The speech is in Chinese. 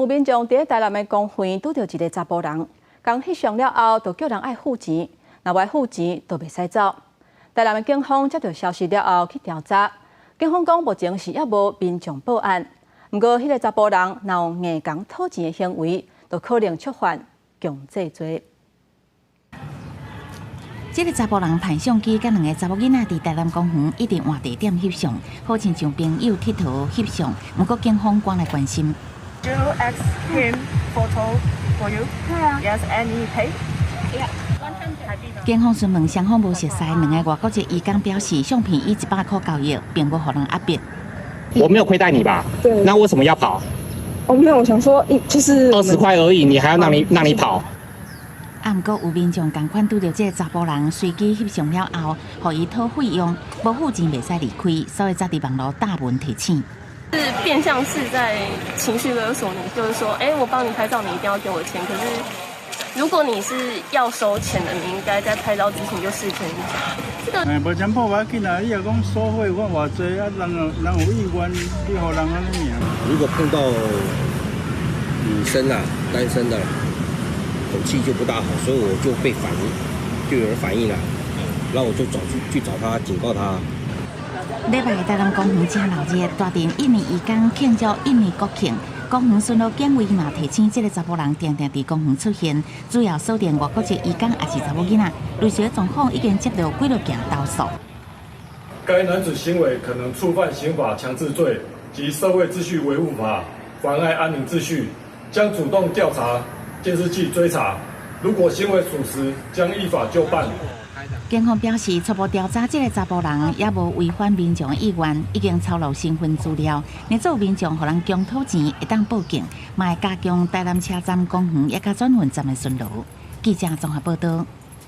有民众伫台南的公园拄到一个查甫人，刚翕相了后，就叫人爱付钱，若未付钱就袂使走。台南的警方接到消息了后去调查，警方讲目前是还无民众报案，不过迄个查甫人若有硬讲讨钱的行为，就可能触犯强制罪。 这个查甫人派相机，甲两个查某囡仔伫台南公园一定换地点翕相，好亲像朋友佚佗翕相。不过警方赶来关心。You ask him photo for you? Yes, and he pay? Yeah. 警方询问双方无熟悉，两个外国籍移工表示，相片以100块交易，并无予人压迫。我没有亏待你吧？对。那为什么要跑？我没有，我想说，就是20块而已，你还要让你跑？ 啊，毋过有民众同款拄到这个查甫人随机翕相了后，互伊讨费用，无付钱袂使离开，所以才伫网络大文提醒。是变相是在情绪勒索你，就是说，我帮你拍照，你一定要给我钱。可是如果你是要收钱的，你应该在拍照之前就事前讲。这个无钱破要紧啊！伊若讲收费我偌济啊，人有意愿，你互人安尼尔。如果碰到女生啊，单身的。 口气就不大好，所以我就被反映，就有人反映了，然后我就去找他，警告他。礼拜台南公园真闹热，大阵印尼移工庆祝印尼国庆，公园巡逻警卫嘛提醒这个查甫人定定伫公园出现，主要锁定外国籍移工也是查某囡仔，类似的状况已经接到几多件投诉。该男子行为可能触犯刑法强制罪及社会秩序维护法，妨碍安宁秩序，将主动调查。 监视器追查，如果行为属实，将依法就办。警方表示，初步调查，这个查甫人也无违反民众的意愿，已经透露身份资料。若做民众互人强讨钱，会当报警，嘛会加强台南车站公园也甲转运站的巡逻。记者综合报道。